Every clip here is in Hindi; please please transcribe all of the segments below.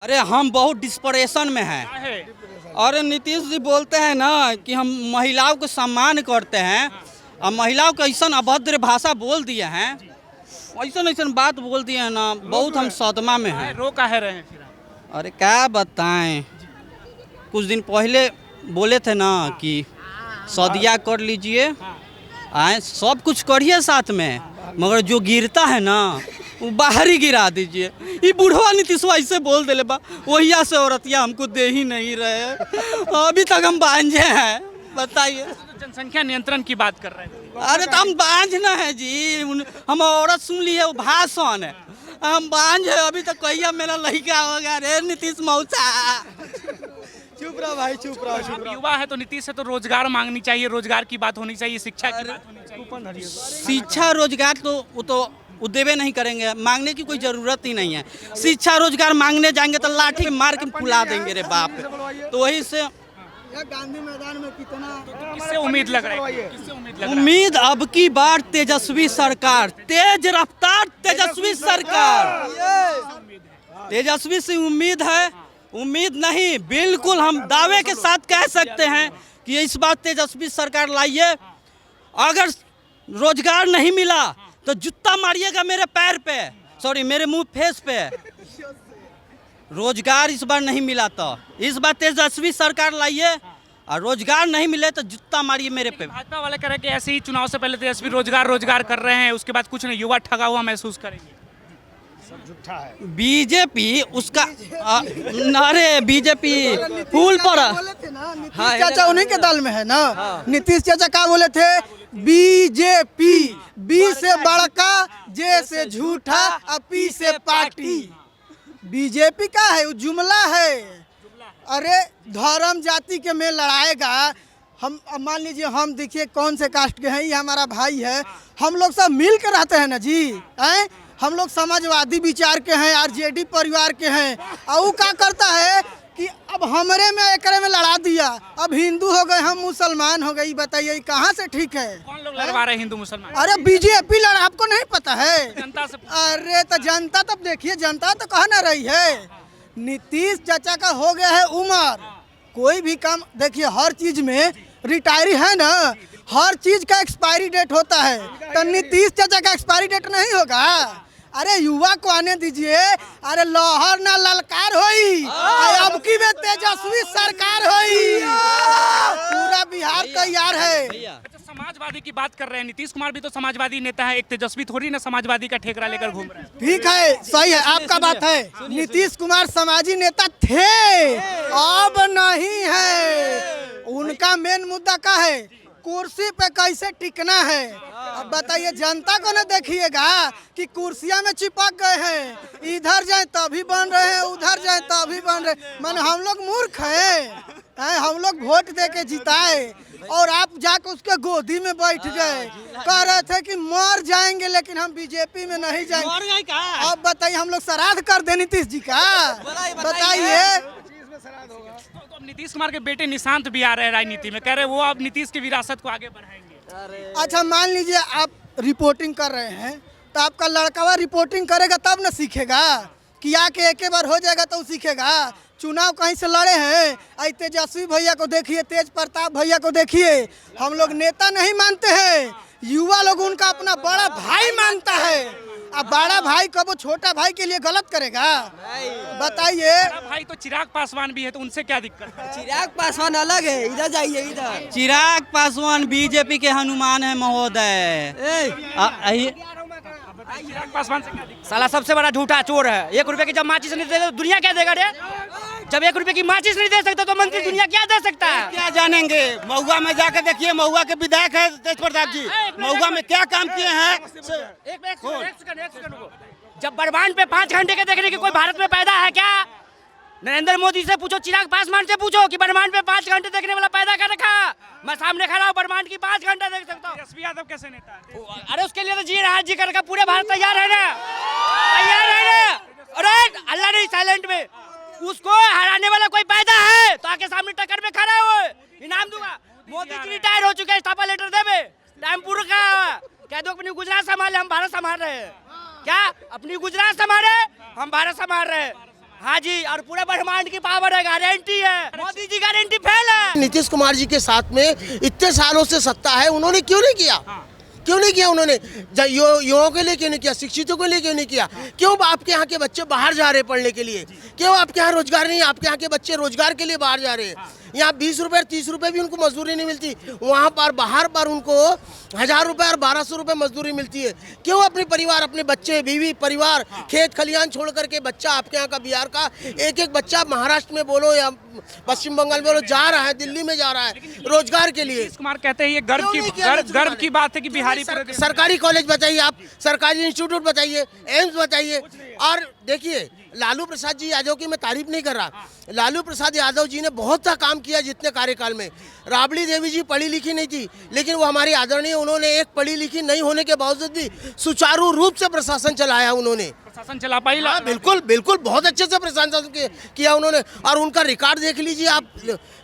अरे हम बहुत डिस्परेशन में हैं। और नीतीश जी बोलते हैं ना कि हम महिलाओं को सम्मान करते हैं और महिलाओं को ऐसा अभद्र भाषा बोल दिए हैं, ऐसा बात बोल दिए हैं ना, बहुत हम सदमा में हैं। रो काहे रहे हैं फिर आप? अरे क्या बताएं, कुछ दिन पहले बोले थे ना कि सदिया कर लीजिए, आए सब कुछ करिए साथ में, मगर जो गिरता है ना वो बाहर ही गिरा दीजिए। ये बुढ़वा नीतीशवा ऐसे बोल दे बा, वहिया से औरतिया हमको दे ही नहीं रहे, अभी तक हम बांझे हैं। बताइए, जनसंख्या नियंत्रण की बात कर रहे हैं। अरे तो हम बांझ ना है जी, हम औरत सुन ली है, वो भाषण है, हम बांझ है अभी तक। कहिया मेरा लड़का होगा रे नीतीश मौसा। चुप रहो भाई, चुप रहो, चुप रहो। युवा है तो नीतीश से तो रोजगार मांगनी चाहिए, रोजगार की बात होनी चाहिए, शिक्षा की बात होनी चाहिए। शिक्षा रोजगार तो वो देवे नहीं करेंगे, मांगने की कोई जरूरत ही नहीं है। शिक्षा रोजगार मांगने जाएंगे तो लाठी मार के फुला देंगे रे बाप। तो वही से गांधी मैदान में कितना किससे उम्मीद लग रहा है? किससे उम्मीद लग रहा है? उम्मीद अब की बार तेजस्वी सरकार, तेज रफ्तार तेजस्वी सरकार, तेजस्वी से उम्मीद है। उम्मीद नहीं, बिल्कुल हम दावे के साथ कह सकते हैं कि इस बार तेजस्वी सरकार लाइए। अगर रोजगार नहीं मिला तो जूता मारिएगा मेरे पैर पे, सॉरी मेरे मुंह फेस पे। रोजगार इस बार नहीं मिला तो इस बार तेजस्वी सरकार लाइए, और रोजगार नहीं मिले तो जूता मारिए मेरे पे। भाजपा वाले कह रहे हैं कि ऐसे ही चुनाव से पहले तेजस्वी रोजगार कर रहे हैं, उसके बाद कुछ नहीं, युवा ठगा हुआ महसूस करेंगे। बीजेपी उसका अरे बीजेपी फूल पर नीतीश चाचा उन्हीं के दल में है ना। नीतीश चाचा क्या बोले थे? बीजेपी, बी से बड़का, जे से झूठा और पी से पार्टी। बीजेपी का है वो जुमला है। अरे धर्म जाति के में लड़ाएगा। हम मान लीजिए, हम देखिए कौन से कास्ट के हैं, ये हमारा भाई है, हम लोग सब मिल कर रहते हैं ना जी। हैं, हम लोग समाजवादी विचार के हैं, आरजेडी परिवार के हैं, और वो क्या करता है कि अब हमरे में एकरे में लड़ा दिया, अब हिंदू हो गए, हम मुसलमान हो गए। बताइए कहाँ से ठीक है? कौन लोग लड़वा रहे हैं हिंदू मुसलमान? अरे बीजेपी लड़ा, आपको नहीं पता है? जनता से अरे तो जनता तब देखिए, जनता तो कह ना रही है। नीतीश चाचा का हो गया है उम्र, कोई भी काम देखिए, हर चीज में रिटायरी है ना, हर चीज का एक्सपायरी डेट होता है, तो नीतीश चाचा का एक्सपायरी डेट नहीं होगा। अरे युवा को आने दीजिए। अरे लहर ना ललकार होई, अब की में तेजस्वी सरकार होई, पूरा बिहार तैयार है। अच्छा, समाजवादी की बात कर रहे हैं, नीतीश कुमार भी तो समाजवादी नेता है, एक तेजस्वी थोड़ी ना समाजवादी का ठेकरा लेकर घूम रहे हैं। ठीक है, सही है, आपका बात है। नीतीश कुमार समाजी नेता थे, अब नहीं है। उनका मेन मुद्दा क्या है? कुर्सी पे कैसे टिकना है। अब बताइए, जनता को न देखिएगा कि कुर्सियां में चिपक गए हैं, इधर जाए तभी बन रहे हैं, उधर जाए तभी बन रहे। माने हम लोग मूर्ख हैं, हम लोग वोट दे के जिताए और आप जाकर उसके गोदी में बैठ गए, कह रहे थे कि मर जाएंगे लेकिन हम बीजेपी में नहीं जाएंगे। अब बताइए, हम लोग श्राद्ध कर दे नीतीश जी का? बताइए। तो नीतीश कुमार के बेटे निशांत भी आ रहे हैं राजनीति में, कह रहे हैं वो अब नीतीश की विरासत को आगे बढ़ाएंगे। अच्छा, मान लीजिए आप रिपोर्टिंग कर रहे हैं, तो आपका लड़का रिपोर्टिंग करेगा तब ना सीखेगा, कि आके एक बार हो जाएगा तो वो सीखेगा। चुनाव कहीं से लड़े हैं, आई तेजस्वी भैया को देखिए, तेज प्रताप भैया को देखिए। हम लोग नेता नहीं मानते हैं, युवा लोग उनका अपना बड़ा भाई मानता है। अब बड़ा भाई कब छोटा भाई के लिए गलत करेगा? बताइए। भाई तो चिराग पासवान भी है, तो उनसे क्या दिक्कत है? चिराग पासवान अलग है, इधर जाइए इधर। चिराग पासवान बीजेपी के हनुमान है महोदय। चिराग पासवान से क्या दिक्कत? साला सबसे बड़ा झूठा चोर है। 1 रुपए की जब माचिस नहीं देगा तो दुनिया क्या देगा रे? जब 1 रुपए की माचिस नहीं दे सकता तो मंत्री दुनिया क्या दे सकता है? क्या जानेंगे, महुआ में जाकर देखिए, महुआ के विधायक है तेज प्रताप जी, महुआ में क्या काम किए हैं। एक सेकंड रुको। जब बरमान पे 5 घंटे के देखने की कोई भारत में पैदा है क्या? नरेंद्र मोदी से पूछो, चिराग पासवान से पूछो कि बरमान पे 5 घंटे देखने वाला पैदा कर रखा। मैं सामने खड़ा हूँ, बरमान की 5 घंटे देख सकता हूँ। तेजस्वी यादव कैसे नेता है? अरे उसके लिए तो जी रहा जी कर पूरे भारत तैयार है ना, तैयार है ना। अरे अल्लाह नहीं, साइलेंट में उसको हराने वाला कोई पैदा है तो आके सामने टक्कर में खड़ा हो, इनाम दूंगा। मोदी जी रिटायर हो चुके हैं, इस्तीफा लेटर देवे, टाइम पूरा कह दो अपनी गुजरात संभाले, हम भारत संभाल रहे हैं। क्या अपनी गुजरात संभाले, हम भारत संभाल रहे हैं। हाँ जी, और पूरे ब्रह्मांड की पावर है, गारंटी है, मोदी जी गारंटी फेल है। नीतीश कुमार जी के साथ में इतने सालों से सत्ता है, उन्होंने क्यों नहीं किया? क्यों नहीं किया उन्होंने? युवाओं के लिए क्यों नहीं किया? शिक्षितों के लिए क्यों नहीं किया? क्यों आपके यहाँ के बच्चे बाहर जा रहे हैं पढ़ने के लिए? क्यों आपके यहाँ रोजगार नहीं? आपके यहाँ के बच्चे रोजगार के लिए बाहर जा रहे हैं। यहाँ 20 रुपए 30 रुपए भी उनको मजदूरी नहीं मिलती, वहाँ पर बाहर पर उनको 1000 रुपए और 1200 रुपए मजदूरी मिलती है। क्यों अपने परिवार, अपने बच्चे, बीवी, परिवार, खेत खलियान छोड़ करके बच्चा आपके यहाँ का, बिहार का एक बच्चा महाराष्ट्र में बोलो या पश्चिम बंगाल में बोलो जा रहा है, दिल्ली में जा रहा है रोजगार के लिए। नीतीश कुमार कहते हैं ये गर्व की बात है कि बिहारी सरकारी कॉलेज बताइए, आप सरकारी इंस्टीट्यूट बताइए, एम्स बताइए। और देखिए, लालू प्रसाद जी यादव की मैं तारीफ नहीं कर रहा, लालू प्रसाद यादव जी ने बहुत सा काम किया जितने कार्यकाल में। राबड़ी देवी जी पढ़ी लिखी नहीं थी, लेकिन वो हमारी आदरणीय, उन्होंने एक पढ़ी लिखी नहीं होने के बावजूद भी सुचारू रूप से प्रशासन चलाया उन्होंने। प्रशासन चला पाई। हाँ, बिल्कुल बिल्कुल, बहुत अच्छे से प्रशासन किया उन्होंने। और उनका रिकॉर्ड देख लीजिए आप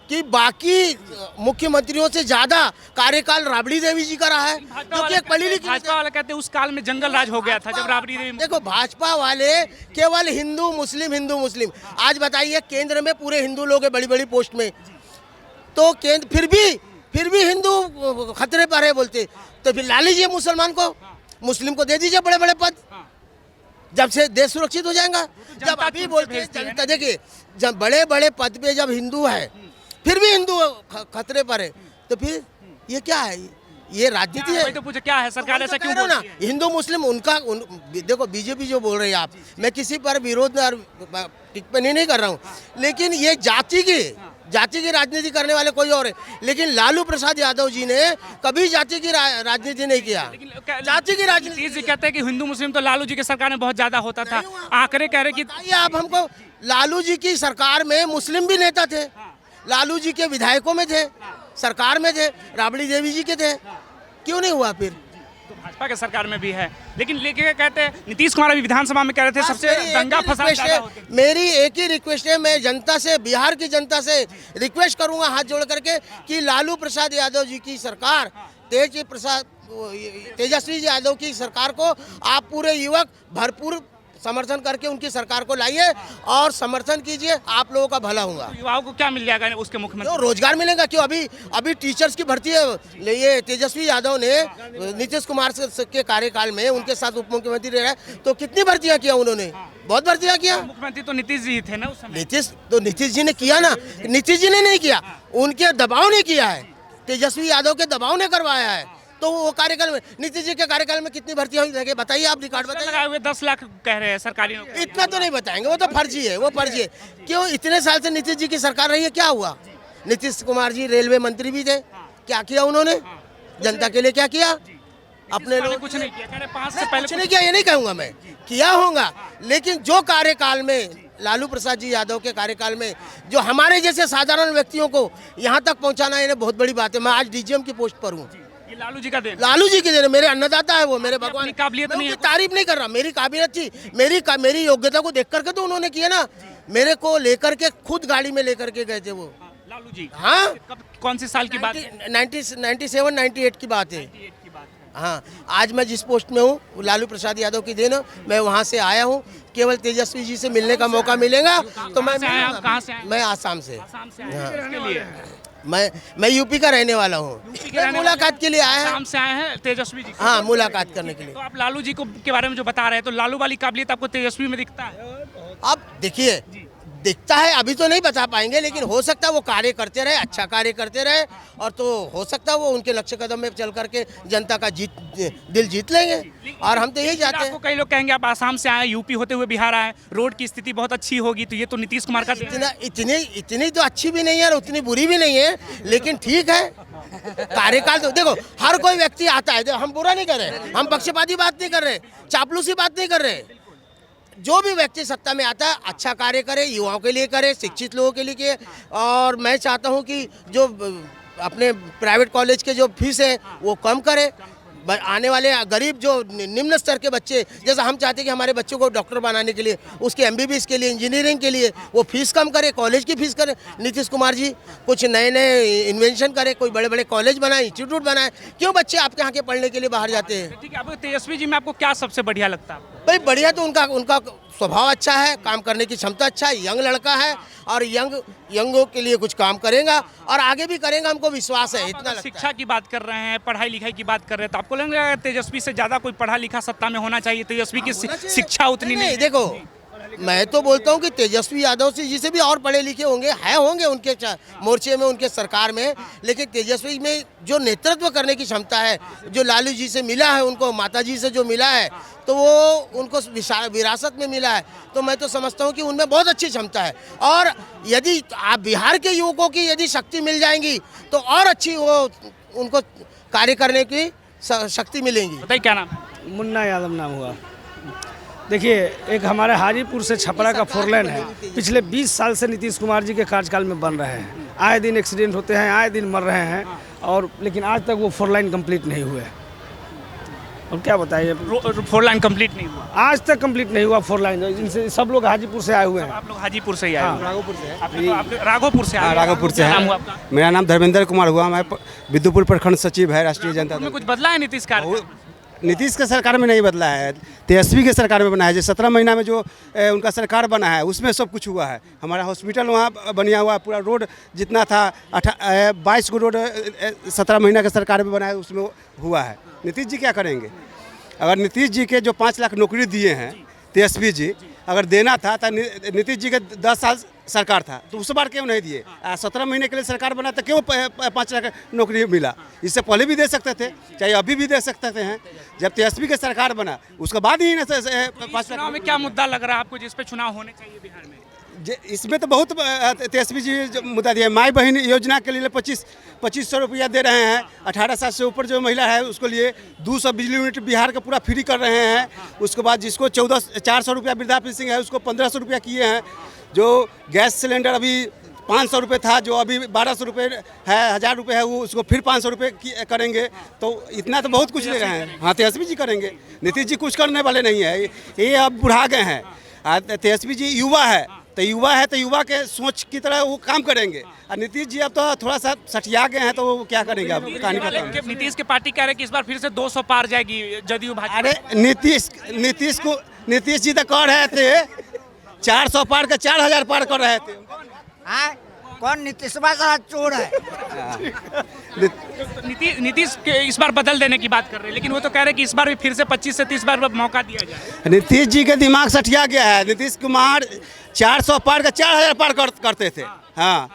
कि बाकी मुख्यमंत्रियों से ज्यादा कार्यकाल राबड़ी देवी जी का रहा है, क्योंकि एक पढ़ी लिखी। भाजपा वाले कहते हैं उस काल में जंगल राज हो गया था जब राबड़ी देवी। देखो, भाजपा वाले केवल हिंदू मुस्लिम। आज बताइए, केंद्र में पूरे हिंदू लोग हैं बड़ी बड़ी पोस्ट में, तो केंद्र फिर भी हिंदू खतरे पर है बोलते, तो फिर ला लीजिए मुसलमान को, मुस्लिम को दे दीजिए बड़े बड़े पद, जब से देश सुरक्षित हो जाएगा। जब अभी बोलते हैं जनता, देखिए जब बड़े बड़े पद पे जब हिंदू है, फिर भी हिंदू खतरे पर है, तो फिर ये क्या है? ये राजनीति है। तो पूछे क्या है सरकार ऐसा क्यों बोल ना? हिंदू मुस्लिम देखो, बीजेपी जो बोल रही है, आप, मैं किसी पर विरोध और टिप्पणी नहीं कर रहा हूँ, लेकिन ये जाति की राजनीति करने वाले कोई और है। लेकिन लालू प्रसाद यादव जी ने कभी जाति की राजनीति नहीं किया। जाति की राजनीति जी कहते हैं कि हिंदू मुस्लिम तो लालू जी के सरकार में बहुत ज्यादा होता था, आंकड़े कह रहे कि आप हमको, लालू जी की सरकार में मुस्लिम भी नेता थे, लालू जी के विधायकों में थे, सरकार में थे, राबड़ी देवी जी के थे, क्यों नहीं हुआ? फिर तो भाजपा के सरकार में भी है। लेकिन लेके कहते हैं नीतीश कुमार अभी विधानसभा में कह रहे थे सबसे दंगा फसाद ज्यादा होते हैं। मेरी एक ही रिक्वेस्ट है, मैं जनता से, बिहार की जनता से रिक्वेस्ट करूंगा हाथ जोड़ करके कि लालू प्रसाद यादव जी की सरकार, तेजस्वी यादव की सरकार को आप पूरे युवक भरपूर समर्थन करके उनकी सरकार को लाइए और समर्थन कीजिए, आप लोगों का भला होगा। युवाओं को क्या मिल जाएगा उसके मुख्यमंत्री? तो रोजगार मिलेगा। क्यों अभी टीचर्स की भर्ती है, ये तेजस्वी यादव ने नीतीश कुमार के कार्यकाल में उनके साथ उप मुख्यमंत्री रहे, तो कितनी भर्तियां किया उन्होंने? बहुत भर्तियां किया। मुख्यमंत्री तो नीतीश जी थे ना उस समय। नीतीश जी ने किया ना, नीतीश जी ने नहीं किया, उनके दबाव ने किया है, तेजस्वी यादव के दबाव ने करवाया है। तो वो कार्यकाल में, नीतीश जी के कार्यकाल में कितनी भर्तियां हुई बताइए, आप रिकॉर्ड बताइए। लगाए हुए 10 लाख कह रहे हैं सरकारी नौकरी। इतना तो नहीं बताएंगे, वो तो फर्जी है, वो फर्जी है। क्यों इतने साल से नीतीश जी की सरकार रही है, क्या हुआ? नीतीश कुमार जी रेलवे मंत्री भी थे, क्या किया उन्होंने? जनता के लिए क्या किया? अपने लोग कुछ नहीं किया, कह रहे 5 से पहले कुछ नहीं किया, ये नहीं कहूँगा मैं, किया होगा, लेकिन जो कार्यकाल में लालू प्रसाद जी यादव के कार्यकाल में जो हमारे जैसे साधारण व्यक्तियों को यहाँ तक पहुँचाना, इन्हें बहुत बड़ी बात है। मैं आज डीजीएम की पोस्ट पर हूँ, ये लालू जी का देन। लालू जी की देन, मेरे अन्नदाता है वो, मेरे भगवान। काबिलियत नहीं है, तारीफ नहीं कर रहा, मेरी काबिलियत थी, मेरी योग्यता को देख करके तो उन्होंने किया ना। मेरे को लेकर के खुद गाड़ी में लेकर के गए थे वो लालू जी। हाँ, कब, कौन सी साल की बात? 97-98 की बात है। हाँ, आज मैं जिस पोस्ट में हूँ लालू प्रसाद यादव की देन, मैं वहाँ से आया हूँ। केवल तेजस्वी जी से मिलने का मौका मिलेगा तो मैं कहाँ से आए? मैं आसाम से। आसाम से आए इसके लिए? मैं यूपी का रहने वाला हूँ, मुलाकात के लिए आया है। आसाम से आए हैं तेजस्वी जी। हाँ, मुलाकात करने के लिए। तो आप लालू जी को के बारे में जो बता रहे हैं, तो लालू वाली काबिलियत आपको तेजस्वी में दिखता है? अब देखिए, दिखता है, अभी तो नहीं बता पाएंगे, लेकिन हो सकता है वो कार्य करते रहे, अच्छा कार्य करते रहे, और तो हो सकता है वो उनके लक्ष्य कदम में चल करके जनता का दिल जीत लेंगे, और हम तो यही चाहते हैं। आपको कई लोग कहेंगे आप आसाम से आए, यूपी होते हुए बिहार आए, रोड की स्थिति बहुत अच्छी होगी, तो ये तो नीतीश कुमार का इतनी तो अच्छी भी नहीं है और उतनी बुरी भी नहीं है, लेकिन ठीक है। कार्यकाल तो देखो, हर कोई व्यक्ति आता है, हम बुरा नहीं कर रहे, हम पक्षपाती बात नहीं कर रहे, चापलूसी बात नहीं कर रहे। जो भी व्यक्ति सत्ता में आता है अच्छा कार्य करे, युवाओं के लिए करे, शिक्षित लोगों के लिए करे। और मैं चाहता हूं कि जो अपने प्राइवेट कॉलेज के जो फीस है वो कम करे, आने वाले गरीब जो निम्न स्तर के बच्चे, जैसा हम चाहते हैं कि हमारे बच्चों को डॉक्टर बनाने के लिए, उसके एमबीबीएस के लिए, इंजीनियरिंग के लिए वो फीस कम करे, कॉलेज की फीस करे। नीतीश कुमार जी कुछ नए इन्वेंशन करे, कोई बड़े बड़े कॉलेज बनाए, इंस्टीट्यूट बनाए। क्यों बच्चे आपके यहाँ के पढ़ने के लिए बाहर जाते हैं? ठीक है, आपको तेजस्वी जी में आपको क्या सबसे बढ़िया लगता है? भाई बढ़िया, तो उनका उनका स्वभाव अच्छा है, काम करने की क्षमता अच्छा है, यंग लड़का है और यंगों के लिए कुछ काम करेगा और आगे भी करेगा, हमको विश्वास है, इतना लगता है। शिक्षा की बात कर रहे हैं, पढ़ाई लिखाई की बात कर रहे हैं, तो आपको लग रहा है तेजस्वी से ज्यादा कोई पढ़ा लिखा सत्ता में होना चाहिए? तेजस्वी की शिक्षा उतनी नहीं। देखो मैं तो बोलता हूँ कि तेजस्वी यादव जी से भी और पढ़े लिखे होंगे उनके मोर्चे में, उनके सरकार में, लेकिन तेजस्वी में जो नेतृत्व करने की क्षमता है, जो लालू जी से मिला है, उनको माता जी से जो मिला है, तो वो उनको विरासत में मिला है, तो मैं तो समझता हूँ कि उनमें बहुत अच्छी क्षमता है। और यदि आप बिहार के युवकों की यदि शक्ति मिल जाएंगी तो और अच्छी वो उनको कार्य करने की शक्ति मिलेगी। बताइए क्या नाम? मुन्ना यादव नाम हुआ। देखिए, एक हमारे हाजीपुर से छपरा का 4 लेन है, पिछले 20 साल से नीतीश कुमार जी के कार्यकाल में बन रहे हैं। आए दिन एक्सीडेंट होते हैं, आए दिन मर रहे हैं, और लेकिन आज तक वो 4 लाइन कंप्लीट नहीं हुए। और क्या बताइए, 4 लाइन कंप्लीट नहीं हुआ, आज तक कंप्लीट नहीं हुआ 4 लाइन। इनसे सब लोग हाजीपुर से आए हुए हैं। आप लोग हाजीपुर से ही आए? राघोपुर से है। राघोपुर से? राघोपुर से नाम है। हुआ आपका? मेरा नाम धर्मेंद्र कुमार हुआ, मैं विद्युपुर प्रखंड सचिव है राष्ट्रीय जनता उनमें दल। कुछ बदला है नीतीश कार? नीतीश के सरकार में नहीं बदला है, तेजस्वी के सरकार में बना है। जो 17 महीना में जो उनका सरकार बना है उसमें सब कुछ हुआ है। हमारा हॉस्पिटल वहाँ बनिया हुआ, पूरा रोड जितना था 22 को रोड 17 महीना के सरकार में बना है, उसमें हुआ है। नीतीश जी क्या करेंगे? अगर नीतीश जी के जो 5 लाख नौकरी दिए हैं तेजस्वी जी, अगर देना था तो नीतीश जी के 10 साल सरकार था तो उस बार क्यों नहीं दिए? 17 महीने के लिए सरकार बना तो क्यों 5 लाख नौकरी मिला? इससे पहले भी दे सकते थे, चाहे अभी भी दे सकते थे हैं। जब तेजस्वी की सरकार बना उसके बाद ही 5 लाख में क्या मुद्दा लग रहा है आपको जिस पे चुनाव होने चाहिए बिहार में? इसमें तो बहुत तेजस्वी जी मुद्दा दिया। माई बहन योजना के लिए 2500 रुपया दे रहे हैं। 18 साल से ऊपर जो महिला है उसको लिए 200 बिजली यूनिट बिहार का पूरा फ्री कर रहे हैं। उसके बाद जिसको 400 रुपया वृद्धा पेंशन है उसको 1500 रुपया किए हैं। जो गैस सिलेंडर अभी 500 रुपये था, जो अभी 1200 रुपये है, 1000 रुपये है, वो उसको फिर 500 रुपये करेंगे। तो इतना तो बहुत कुछ ले रहे हैं। हाँ, तेजस्वी जी करेंगे, नीतीश जी कुछ करने वाले नहीं है। ये अब बुढ़ा गए हैं। तेजस्वी जी युवा है तो युवा के सोच की तरह वो काम करेंगे। और नीतीश जी अब तो थोड़ा सा सठिया गए हैं, तो वो क्या करेंगे? अब कहानी खत्म। नीतीश की पार्टी कह रहे हैं कि इस बार फिर से 200 पार जाएगी जदयू भाजपा। अरे नीतीश जी तो कर रहे थे 400 पार का 4000 पार कर रहे थे। कौन नीतीशवा का चोर है? नीतीश के इस बार बदल देने की बात कर रहे हैं, लेकिन वो तो कह रहे हैं कि इस बार भी फिर से 25 से 30 बार मौका दिया जाए। नीतीश जी के दिमाग सठिया गया है। नीतीश कुमार 400 पार का 4000 पार करते थे। हाँ,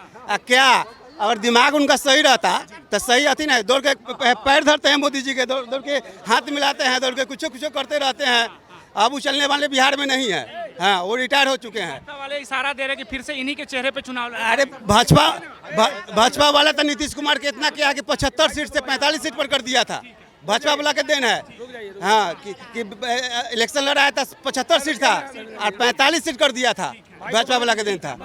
क्या अगर दिमाग उनका सही रहता तो सही आती ना। दौड़ के पैर धरते हैं मोदी जी के, दौड़ के हाथ मिलाते हैं, दौड़ के कुछ करते रहते हैं। अब उछलने वाले बिहार में नहीं है। हाँ, वो रिटायर हो चुके हैं। भाजपा वाले इशारा दे रहे हैं कि फिर से इन्हीं के चेहरे पे चुनाव लड़ेंगे। अरे भाजपा वाला तो नीतीश कुमार के इतना किया कि 75 सीट से 45 सीट पर कर दिया था। भाजपा वाला के देन है। हाँ, कि इलेक्शन लड़ा था 75 सीट था और 45 सीट कर दिया था। भाजपा वाला के देन था।